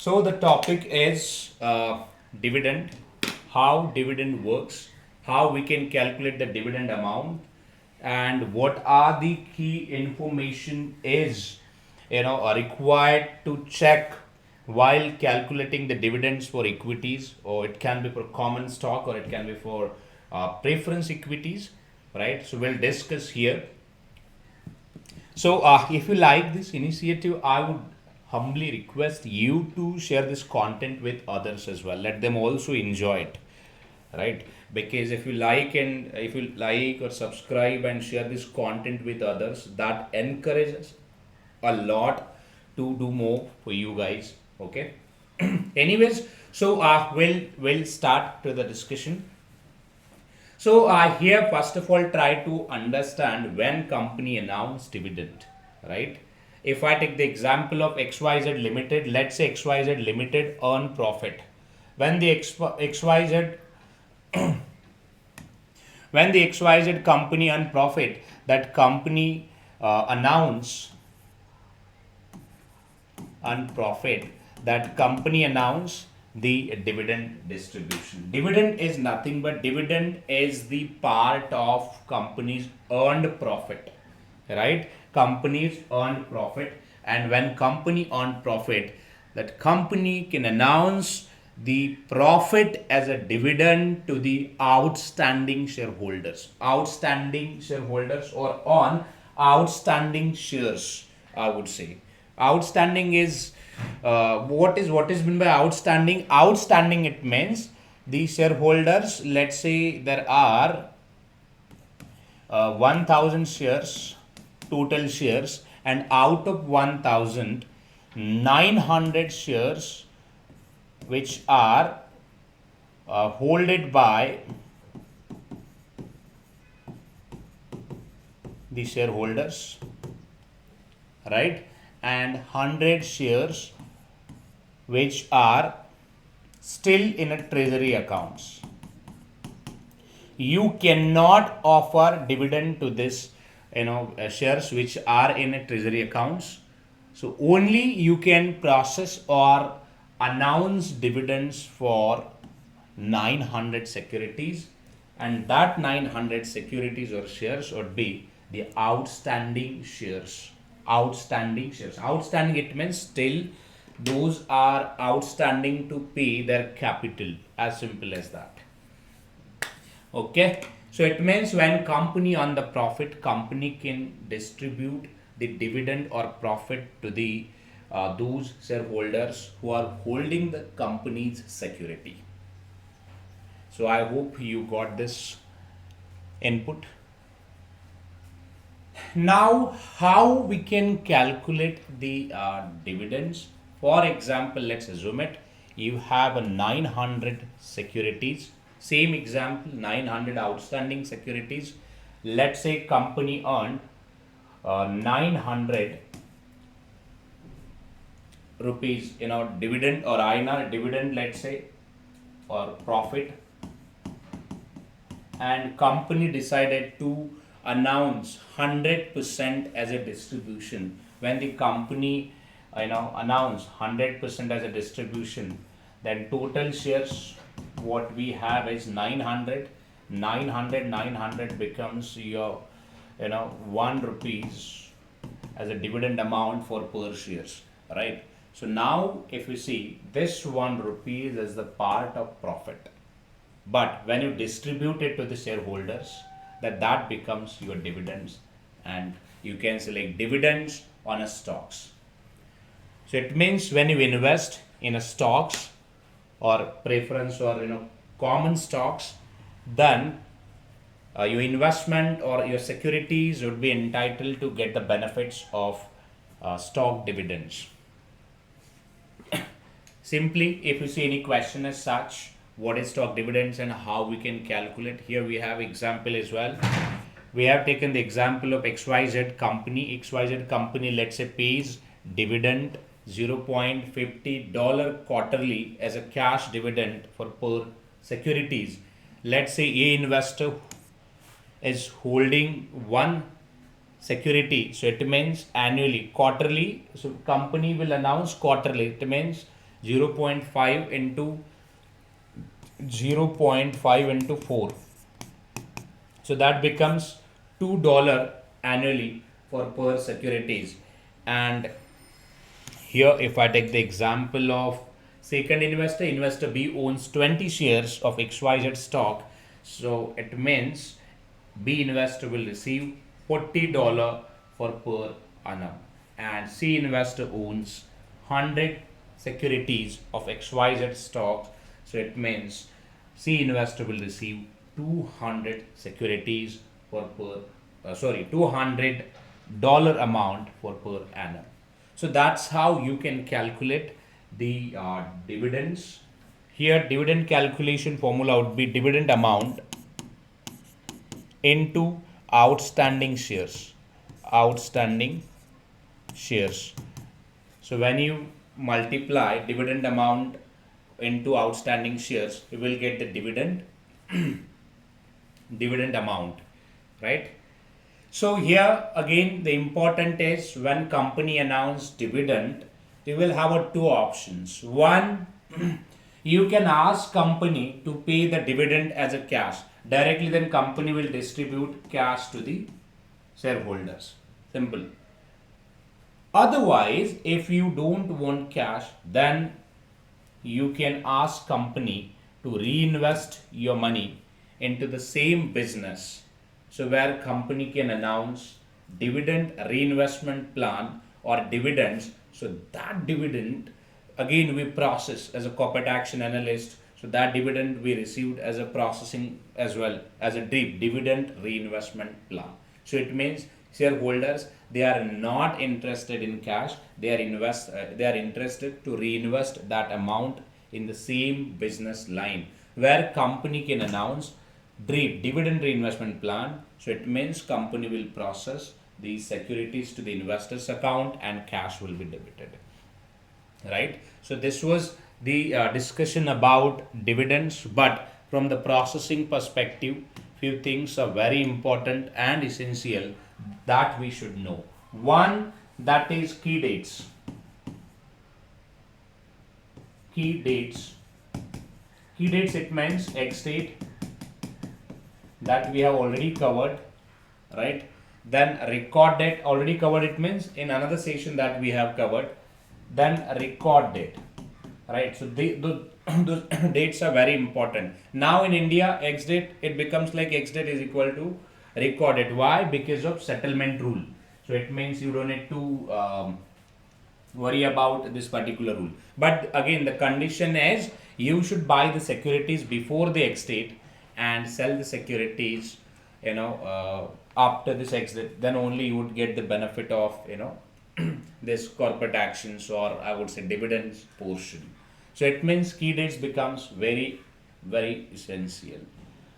So the topic is dividend, how dividend works, how we can calculate the dividend amount, and what are the key information is required to check while calculating the dividends for equities, or it can be for common stock, or it can be for preference equities, right? So we'll discuss here. So, if you like this initiative, I would humbly request you to share this content with others as well. Let them also enjoy it, right? Because if you like or subscribe and share this content with others, that encourages a lot to do more for you guys. Okay. Anyways, so we'll start to the discussion. So here, first of all, try to understand when company announce dividend, right? If I take the example of XYZ Limited, let's say XYZ Limited earn profit. When the XYZ when the XYZ company earn profit, that company announce profit, that company announce the dividend distribution. Dividend is nothing but dividend is the part of company's earned profit, right? Companies earned profit, and when company earned profit, that company can announce the profit as a dividend to the outstanding shareholders, or on outstanding shares, I would say. Outstanding is what is meant by outstanding. Outstanding, it means the shareholders, let's say there are 1000 shares, total shares, and out of 1000, 900 shares which are holded by the shareholders, right? And 100 shares which are still in a treasury accounts. You cannot offer dividend to this shares which are in a treasury accounts. So only you can process or announce dividends for 900 securities, and that 900 securities or shares would be the outstanding shares. Outstanding, it means still those are outstanding to pay their capital, as simple as that. Okay, so it means when company on the profit, company can distribute the dividend or profit to the those shareholders who are holding the company's security. So I hope you got this input. Now, how we can calculate the dividends? For example, let's assume it. You have a 900 securities. Same example, 900 outstanding securities. Let's say company earned 900 rupees, dividend, or INR dividend, let's say, or profit, and company decided to announce 100% as a distribution. When the company announce 100% as a distribution, then total shares what we have is 900. 900 becomes your 1 rupees as a dividend amount for per shares, right? So now if you see, this 1 rupees is the part of profit, but when you distribute it to the shareholders, that becomes your dividends, and you can select dividends on a stocks. So it means when you invest in a stocks or preference, or common stocks, then your investment or your securities would be entitled to get the benefits of stock dividends. Simply, if you see any question as such, what is stock dividends and how we can calculate, here we have example as well. We have taken the example of XYZ company. XYZ company, let's say, pays dividend $0.50 quarterly as a cash dividend for per securities. Let's say a investor is holding one security, so it means annually. Quarterly, so company will announce quarterly, it means 0.5 into 0.5 into 4. So that becomes $2 annually for per securities. And here, if I take the example of second investor, investor B owns 20 shares of XYZ stock. So it means B investor will receive $40 for per annum, and C investor owns 100 securities of XYZ stock. So it means C investor will receive 200 securities for per $200 amount for per annum. So that's how you can calculate the dividends. Here, dividend calculation formula would be dividend amount into outstanding shares. Outstanding shares. So when you multiply dividend amount into outstanding shares, you will get the dividend amount, right? So here again the important is when company announce dividend, you will have two options. One, you can ask company to pay the dividend as a cash directly, then company will distribute cash to the shareholders. Simple. Otherwise, if you don't want cash, then you can ask company to reinvest your money into the same business. So where company can announce dividend reinvestment plan or dividends. So that dividend again we process as a corporate action analyst. So that dividend we received as a processing as well as a dividend reinvestment plan. So it means shareholders, they are not interested in cash, they are interested to reinvest that amount in the same business line where company can announce dividend reinvestment plan. So it means company will process these securities to the investors account and cash will be debited, right? So this was the discussion about dividends, but from the processing perspective, few things are very important and essential that we should know. One, that is key dates. Key dates. Key dates, it means X date, that we have already covered, right? Then record date, already covered, it means in another session that we have covered. Then record date, right? So those dates are very important. Now in India, X date, it becomes like X date is equal to record date. Why? Because of settlement rule. So it means you don't need to worry about this particular rule. But again, the condition is you should buy the securities before the X date and sell the securities, after this exit. Then only you would get the benefit of this corporate actions, or I would say dividends portion. So it means key dates becomes very very essential.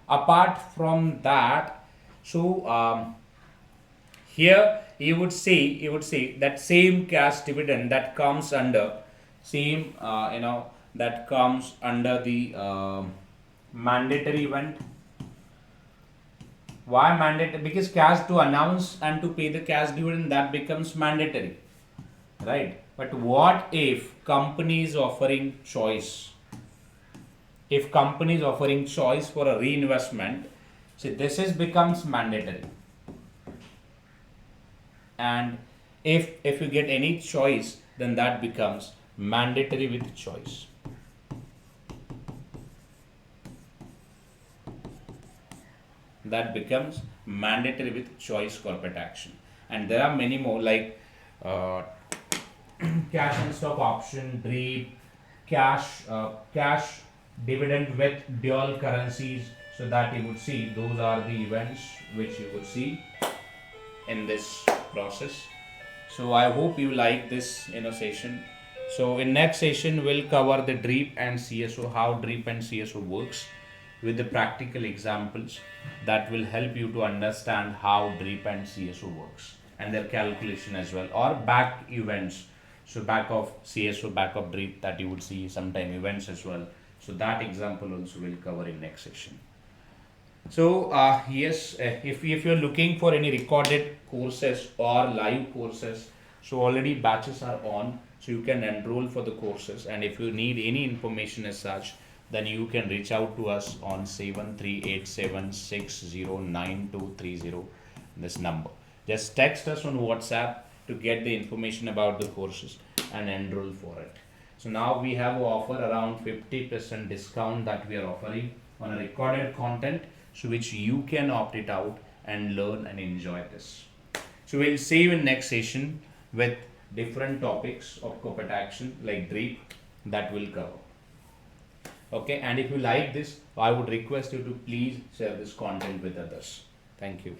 Apart from that, so here you would see that same cash dividend that comes under same that comes under the mandatory event. Why mandatory? Because cash to announce and to pay the cash dividend, that becomes mandatory, right? But what if company is offering choice? If company is offering choice for a reinvestment, see, this is becomes mandatory. And if you get any choice, then that becomes mandatory with choice. That becomes mandatory with choice corporate action. And there are many more like cash and stock option, DREAP, cash dividend with dual currencies. So that you would see those are the events which you would see in this process. So I hope you like this session. So in next session we'll cover the DREAP and CSO, how DREAP and CSO works with the practical examples that will help you to understand how DREAP and CSO works and their calculation as well, or back events. So back of CSO, back of DREAP, that you would see sometime events as well. So that example also will cover in next session. So yes, if you're looking for any recorded courses or live courses, so already batches are on. So you can enroll for the courses, and if you need any information as such, then you can reach out to us on 7387609230, this number. Just text us on WhatsApp to get the information about the courses and enroll for it. So now we have an offer around 50% discount that we are offering on a recorded content, so which you can opt it out and learn and enjoy this. So we'll see you in next session with different topics of corporate action like DREAP that will cover. Okay, and if you like this, I would request you to please share this content with others. Thank you.